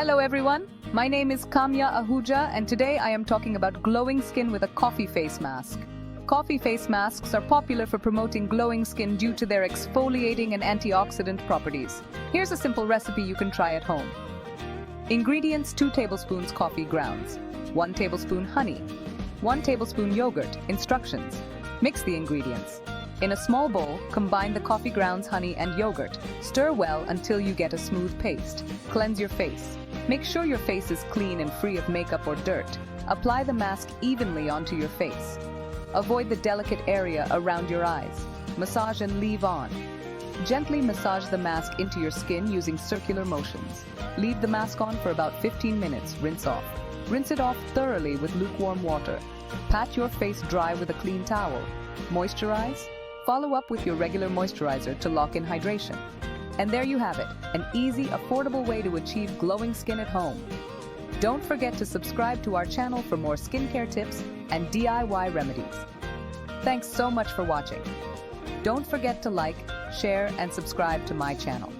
Hello everyone, my name is Kamya Ahuja and today I am talking about glowing skin with a coffee face mask. Coffee face masks are popular for promoting glowing skin due to their exfoliating and antioxidant properties. Here's a simple recipe you can try at home. Ingredients: 2 tablespoons coffee grounds, 1 tablespoon honey, 1 tablespoon yogurt. Instructions: mix the ingredients. In a small bowl, combine the coffee grounds, honey, and yogurt. Stir well until you get a smooth paste. Cleanse your face. Make sure your face is clean and free of makeup or dirt. Apply the mask evenly onto your face. Avoid the delicate area around your eyes. Massage and leave on. Gently massage the mask into your skin using circular motions. Leave the mask on for about 15 minutes. Rinse off. Rinse it off thoroughly with lukewarm water. Pat your face dry with a clean towel. Moisturize. Follow up with your regular moisturizer to lock in hydration. And there you have it, an easy, affordable way to achieve glowing skin at home. Don't forget to subscribe to our channel for more skincare tips and DIY remedies. Thanks so much for watching. Don't forget to like, share, and subscribe to my channel.